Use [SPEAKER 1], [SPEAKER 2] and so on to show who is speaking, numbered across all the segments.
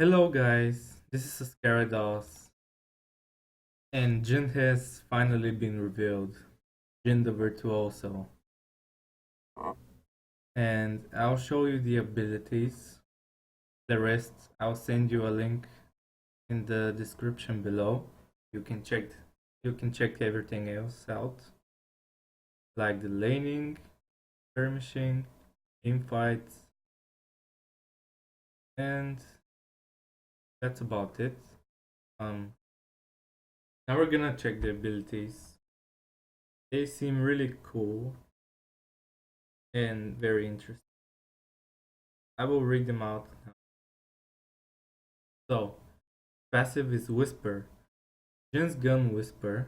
[SPEAKER 1] Hello guys, this is Askarados, and Jhin has finally been revealed. Jhin the Virtuoso. And I'll show you the abilities. The rest, I'll send you a link in the description below. You can check everything else out. Like the laning, skirmishing, teamfights, and that's about it. Now we're gonna check the abilities. They seem really cool and very interesting. I will read them out now. So, passive is Whisper. Jin's gun Whisper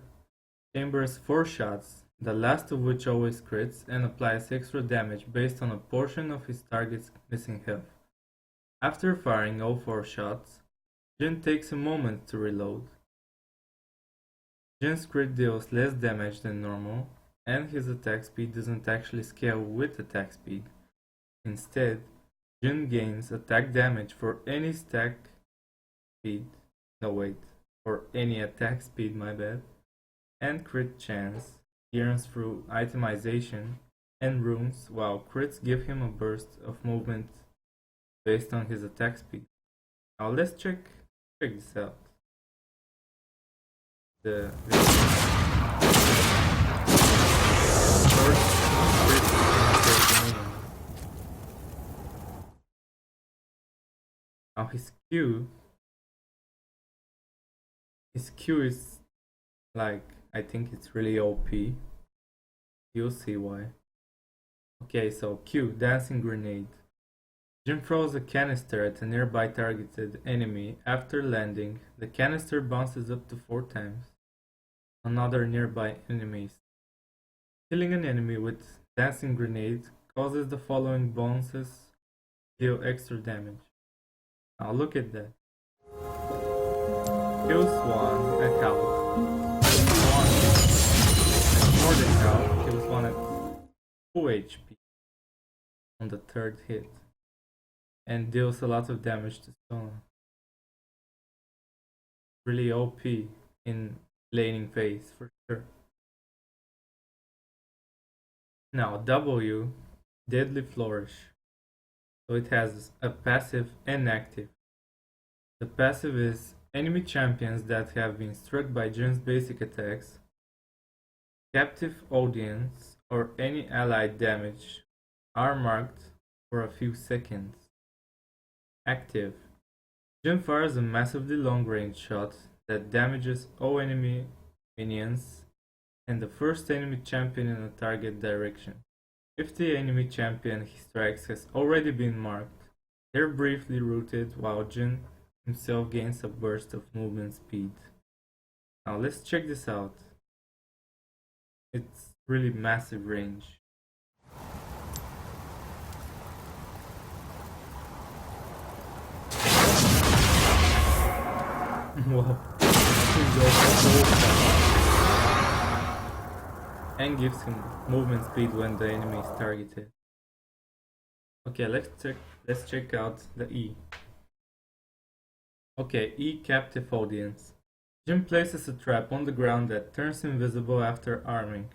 [SPEAKER 1] chambers 4 shots, the last of which always crits, and applies extra damage based on a portion of his target's missing health. After firing all 4 shots, Jhin takes a moment to reload. Jin's crit deals less damage than normal, and his attack speed doesn't actually scale with attack speed. Instead, Jhin gains attack damage for any stack speed, for any attack speed, my bad, and crit chance. He earns through itemization and runes, while crits give him a burst of movement based on his attack speed. Now let's check this out. The now his Q is like, I think it's really OP. You'll see why. Okay, so Q, Dancing Grenade. Jhin throws a canister at a nearby targeted enemy. After landing, the canister bounces up to 4 times on other nearby enemies. Killing an enemy with Dancing Grenade causes the following bonuses: deal extra damage. Now look at that. Kills 1 at health. More than health, kills 1 at full HP on the 3rd hit. And deals a lot of damage to Stone. Really OP in laning phase for sure. Now W, Deadly Flourish. So it has a passive and active. The passive is enemy champions that have been struck by Jin's basic attacks, captive audience, or any allied damage are marked for a few seconds. Active. Jhin fires a massively long-range shot that damages all enemy minions and the first enemy champion in a target direction. If the enemy champion he strikes has already been marked, they're briefly routed while Jhin himself gains a burst of movement speed. Now let's check this out. It's really massive range. Wow. And gives him movement speed when the enemy is targeted. Okay, let's check out the E. Okay, E, Captive Audience. Jhin places a trap on the ground that turns invisible after arming.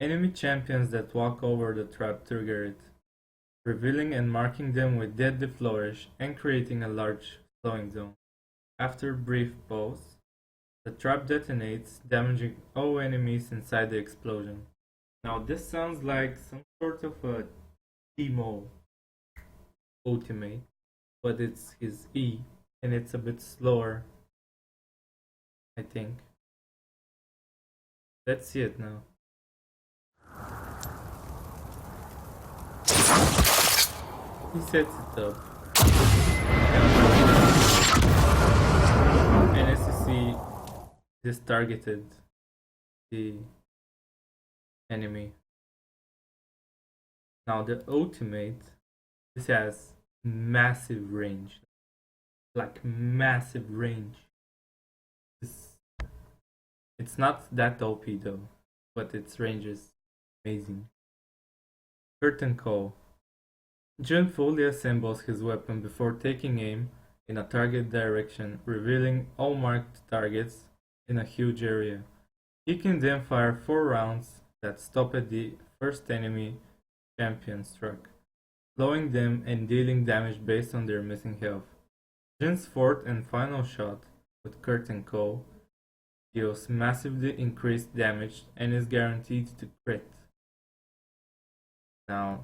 [SPEAKER 1] Enemy champions that walk over the trap trigger it, revealing and marking them with Deadly Flourish and creating a large slowing zone. After a brief pause, the trap detonates, damaging all enemies inside the explosion. Now this sounds like some sort of a Teemo ultimate, but it's his E, and it's a bit slower, I think. Let's see it now. He sets it up. And as you see, this targeted the enemy. Now the ultimate, this has massive range. Like massive range. It's not that OP though, but its range is amazing. Curtain Call. Jhin fully assembles his weapon before taking aim in a target direction, revealing all marked targets in a huge area. He can then fire 4 rounds that stop at the first enemy champion struck, slowing them and dealing damage based on their missing health. Jin's fourth and final shot, with Curtain Call, deals massively increased damage and is guaranteed to crit. Now,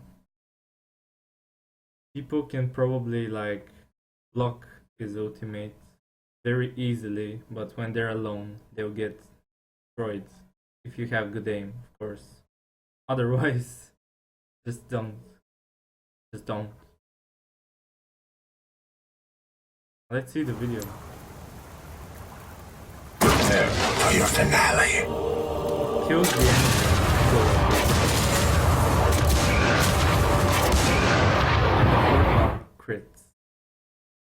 [SPEAKER 1] people can probably block his ultimate very easily, but when they're alone, they'll get destroyed. If you have good aim, of course. Otherwise, just don't. Just don't. Let's see the video.
[SPEAKER 2] Prepare for your finale.
[SPEAKER 1] Kills the enemy. Crits.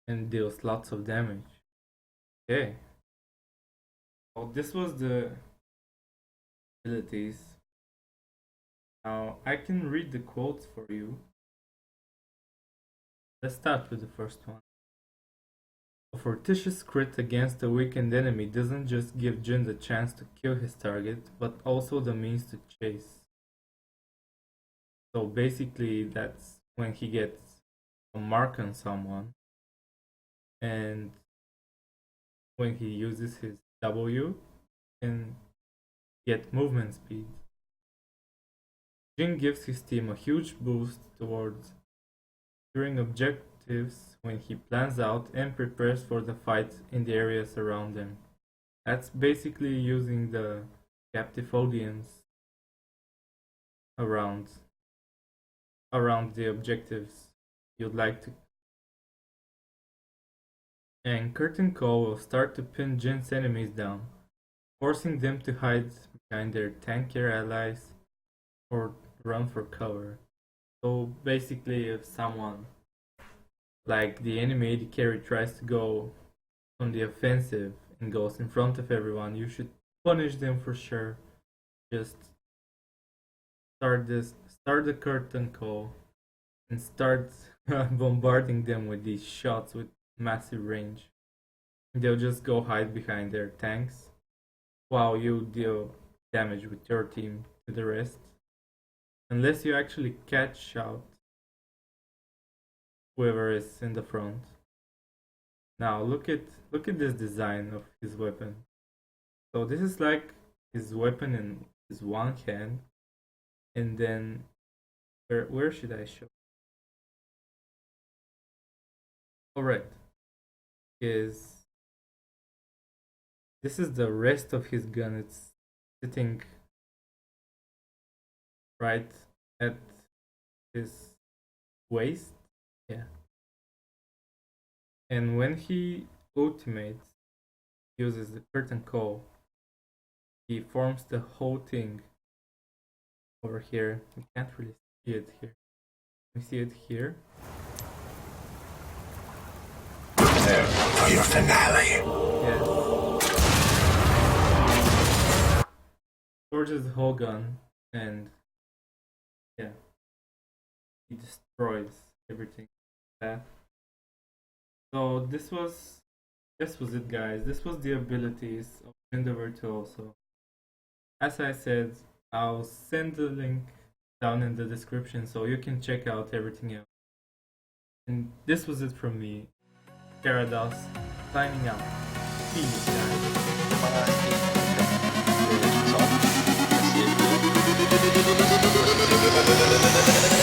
[SPEAKER 1] And deals lots of damage. Okay. Well, this was the abilities. Now I can read the quotes for you. Let's start with the first one. A fortuitous crit against a weakened enemy doesn't just give Jhin the chance to kill his target, but also the means to chase. So basically that's when he gets a mark on someone, and when he uses his W, he can get movement speed. Jhin gives his team a huge boost towards securing objectives when he plans out and prepares for the fight in the areas around them. That's basically using the captive audience around the objectives you'd like to. And Curtain Call will start to pin Jin's enemies down, forcing them to hide behind their tankier allies or run for cover. So basically, if someone like the enemy AD carry tries to go on the offensive and goes in front of everyone, you should punish them for sure. Just start the Curtain Call and start bombarding them with these shots with massive range. They'll just go hide behind their tanks while you deal damage with your team to the rest. Unless you actually catch out whoever is in the front. Now look at this design of his weapon. So this is like his weapon in his one hand, and then where should I show? Alright, this is the rest of his gun. It's sitting right at his waist. Yeah. And when he ultimates, uses the Curtain Call, he forms the whole thing over here. You can't really see it here. We see it here.
[SPEAKER 2] Prepare for your finale.
[SPEAKER 1] Yes. Forges the whole gun, and yeah, he destroys everything. So this was it, guys. This was the abilities of Jhin the Virtuoso. As I said, I'll send the link down in the description so you can check out everything else. And this was it from me, Askarados, signing out. Peace, guys.
[SPEAKER 3] Bye.